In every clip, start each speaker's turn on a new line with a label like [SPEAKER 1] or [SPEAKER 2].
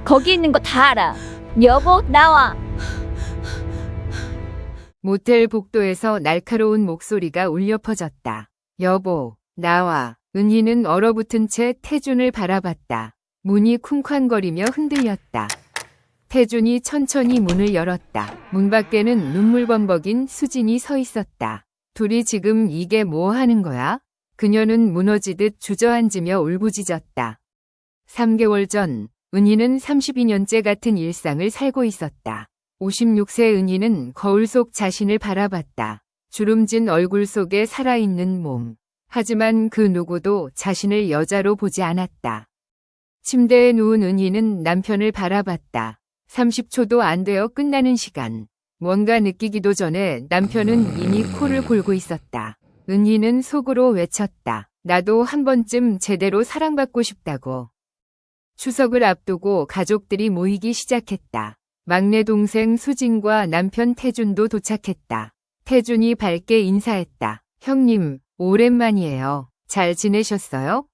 [SPEAKER 1] 거기 있는 거 다 알아. 여보, 나와.
[SPEAKER 2] 모텔 복도에서 날카로운 목소리가 울려 퍼졌다. 여보, 나와. 은희는 얼어붙은 채 태준을 바라봤다. 문이 쿵쾅거리며 흔들렸다. 태준이 천천히 문을 열었다. 문 밖에는 눈물범벅인 수진이 서 있었다. 둘이 지금 이게 뭐 하는 거야? 그녀는 무너지듯 주저앉으며 울부짖었다. 3개월 전, 은희는 32년째 같은 일상을 살고 있었다. 56세 은희는 거울 속 자신을 바라봤다. 주름진 얼굴 속에 살아있는 몸. 하지만 그 누구도 자신을 여자로 보지 않았다. 침대에 누운 은희는 남편을 바라봤다. 30초도 안 되어 끝나는 시간. 뭔가 느끼기도 전에 남편은 이미 코를 골고 있었다. 은희는 속으로 외쳤다. 나도 한 번쯤 제대로 사랑받고 싶다고. 추석을 앞두고 가족들이 모이기 시작했다. 막내 동생 수진과 남편 태준도 도착했다. 태준이 밝게 인사했다. 형님, 오랜만이에요. 잘 지내셨어요?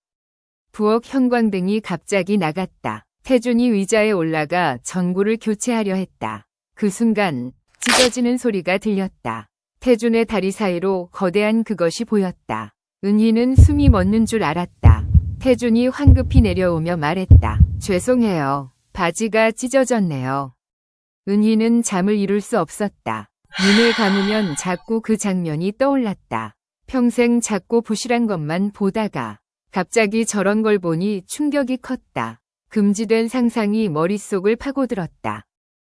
[SPEAKER 2] 부엌 형광등이 갑자기 나갔다. 태준이 의자에 올라가 전구를 교체하려 했다. 그 순간 찢어지는 소리가 들렸다. 태준의 다리 사이로 거대한 그것이 보였다. 은희는 숨이 멎는 줄 알았다. 태준이 황급히 내려오며 말했다. 죄송해요. 바지가 찢어졌네요. 은희는 잠을 이룰 수 없었다. 눈을 감으면 자꾸 그 장면이 떠올랐다. 평생 작고 부실한 것만 보다가 갑자기 저런 걸 보니 충격이 컸다. 금지된 상상이 머릿속을 파고들었다.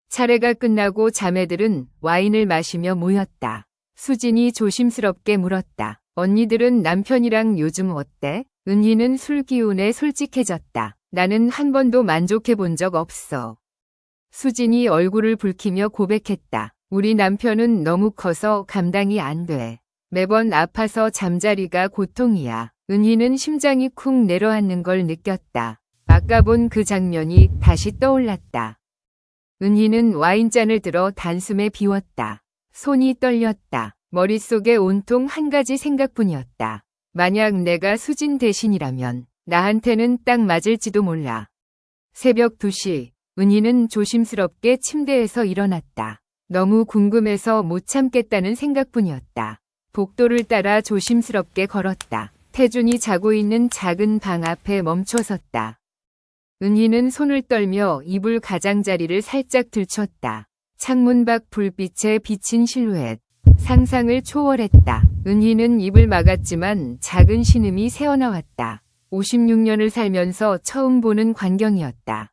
[SPEAKER 2] 차례가 끝나고 자매들은 와인을 마시며 모였다. 수진이 조심스럽게 물었다. 언니들은 남편이랑 요즘 어때? 은희는 술 기운에 솔직해졌다. 나는 한 번도 만족해 본 적 없어. 수진이 얼굴을 붉히며 고백했다. 우리 남편은 너무 커서 감당이 안 돼. 매번 아파서 잠자리가 고통이야. 은희는 심장이 쿵 내려앉는 걸 느꼈다. 아까 본 그 장면이 다시 떠올랐다. 은희는 와인잔을 들어 단숨에 비웠다. 손이 떨렸다. 머릿속에 온통 한 가지 생각뿐이었다. 만약 내가 수진 대신이라면 나한테는 딱 맞을지도 몰라. 새벽 2시, 은희는 조심스럽게 침대에서 일어났다. 너무 궁금해서 못 참겠다는 생각뿐이었다. 복도를 따라 조심스럽게 걸었다. 태준이 자고 있는 작은 방 앞에 멈춰섰다. 은희는 손을 떨며 이불 가장자리를 살짝 들췄다. 창문 밖 불빛에 비친 실루엣. 상상을 초월했다. 은희는 입을 막았지만 작은 신음이 새어나왔다. 56년을 살면서 처음 보는 광경이었다.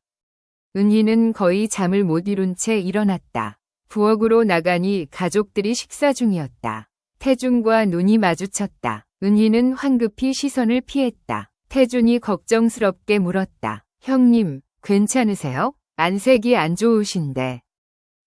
[SPEAKER 2] 은희는 거의 잠을 못 이룬 채 일어났다. 부엌으로 나가니 가족들이 식사 중이었다. 태준과 눈이 마주쳤다. 은희는 황급히 시선을 피했다. 태준이 걱정스럽게 물었다. 형님, 괜찮으세요? 안색이 안 좋으신데.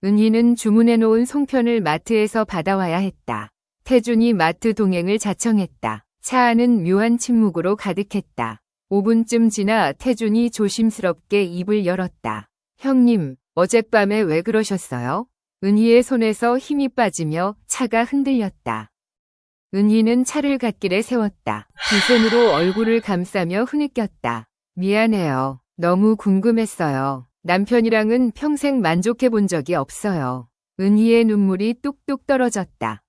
[SPEAKER 2] 은희는 주문해놓은 송편을 마트에서 받아와야 했다. 태준이 마트 동행을 자청했다. 차 안은 묘한 침묵으로 가득했다. 5분쯤 지나 태준이 조심스럽게 입을 열었다. 형님, 어젯밤에 왜 그러셨어요? 은희의 손에서 힘이 빠지며 차가 흔들렸다. 은희는 차를 갓길에 세웠다. 두 손으로 얼굴을 감싸며 흐느꼈다. 미안해요. 너무 궁금했어요. 남편이랑은 평생 만족해 본 적이 없어요. 은희의 눈물이 뚝뚝 떨어졌다.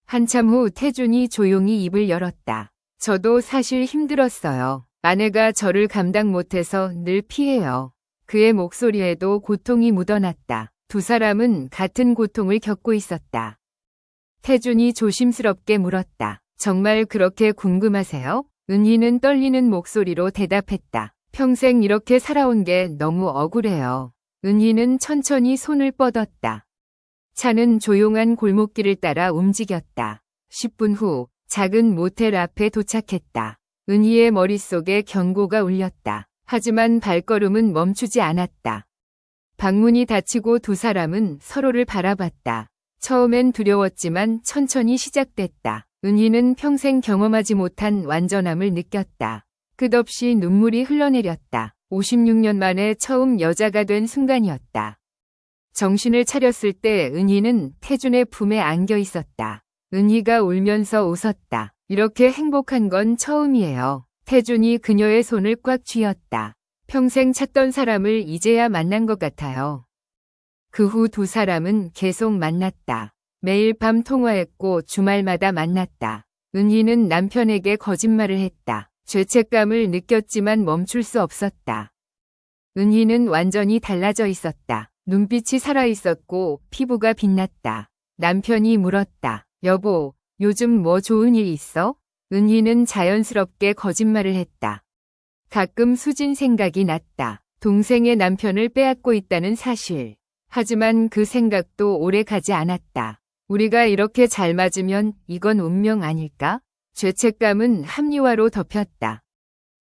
[SPEAKER 2] 한참 후 태준이 조용히 입을 열었다. 저도 사실 힘들었어요. 아내가 저를 감당 못해서 늘 피해요. 그의 목소리에도 고통이 묻어났다. 두 사람은 같은 고통을 겪고 있었다. 태준이 조심스럽게 물었다. 정말 그렇게 궁금하세요? 은희는 떨리는 목소리로 대답했다. 평생 이렇게 살아온 게 너무 억울해요. 은희는 천천히 손을 뻗었다. 차는 조용한 골목길을 따라 움직였다. 10분 후 작은 모텔 앞에 도착했다. 은희의 머릿속에 경고가 울렸다. 하지만 발걸음은 멈추지 않았다. 방문이 닫히고 두 사람은 서로를 바라봤다. 처음엔 두려웠지만 천천히 시작됐다. 은희는 평생 경험하지 못한 완전함을 느꼈다. 끝없이 눈물이 흘러내렸다. 56년 만에 처음 여자가 된 순간이었다. 정신을 차렸을 때 은희는 태준의 품에 안겨 있었다. 은희가 울면서 웃었다. 이렇게 행복한 건 처음이에요. 태준이 그녀의 손을 꽉 쥐었다. 평생 찾던 사람을 이제야 만난 것 같아요. 그 후 두 사람은 계속 만났다. 매일 밤 통화했고 주말마다 만났다. 은희는 남편에게 거짓말을 했다. 죄책감을 느꼈지만 멈출 수 없었다. 은희는 완전히 달라져 있었다. 눈빛이 살아있었고 피부가 빛났다. 남편이 물었다. 여보, 요즘 뭐 좋은 일 있어? 은희는 자연스럽게 거짓말을 했다. 가끔 수진 생각이 났다. 동생의 남편을 빼앗고 있다는 사실. 하지만 그 생각도 오래 가지 않았다. 우리가 이렇게 잘 맞으면 이건 운명 아닐까? 죄책감은 합리화로 덮였다.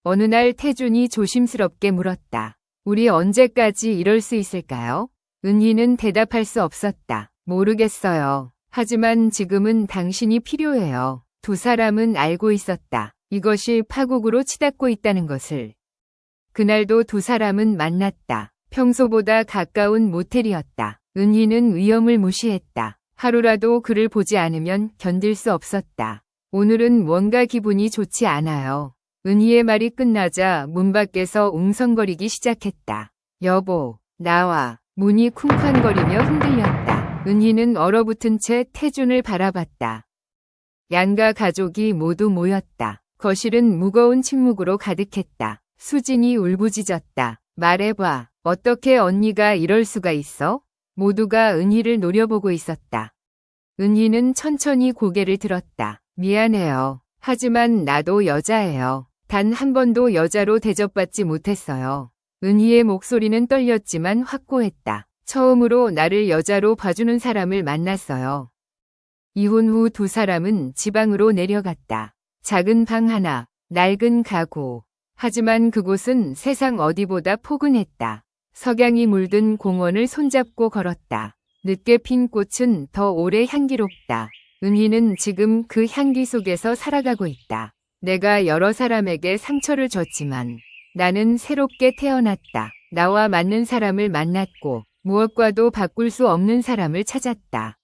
[SPEAKER 2] 어느 날 태준이 조심스럽게 물었다. 우리 언제까지 이럴 수 있을까요? 은희는 대답할 수 없었다. 모르겠어요. 하지만 지금은 당신이 필요해요. 두 사람은 알고 있었다. 이것이 파국으로 치닫고 있다는 것을. 그날도 두 사람은 만났다. 평소보다 가까운 모텔이었다. 은희는 위험을 무시했다. 하루라도 그를 보지 않으면 견딜 수 없었다. 오늘은 뭔가 기분이 좋지 않아요. 은희의 말이 끝나자 문 밖에서 웅성거리기 시작했다. 여보, 나와. 문이 쿵쾅거리며 흔들렸다. 은희는 얼어붙은 채 태준을 바라봤다. 양가 가족이 모두 모였다. 거실은 무거운 침묵으로 가득했다. 수진이 울부짖었다. 말해봐. 어떻게 언니가 이럴 수가 있어? 모두가 은희를 노려보고 있었다. 은희는 천천히 고개를 들었다. 미안해요. 하지만 나도 여자예요. 단 한 번도 여자로 대접받지 못했어요. 은희의 목소리는 떨렸지만 확고했다. 처음으로 나를 여자로 봐주는 사람을 만났어요. 이혼 후 두 사람은 지방으로 내려갔다. 작은 방 하나, 낡은 가구. 하지만 그곳은 세상 어디보다 포근했다. 석양이 물든 공원을 손잡고 걸었다. 늦게 핀 꽃은 더 오래 향기롭다. 은희는 지금 그 향기 속에서 살아가고 있다. 내가 여러 사람에게 상처를 줬지만 나는 새롭게 태어났다. 나와 맞는 사람을 만났고 무엇과도 바꿀 수 없는 사람을 찾았다.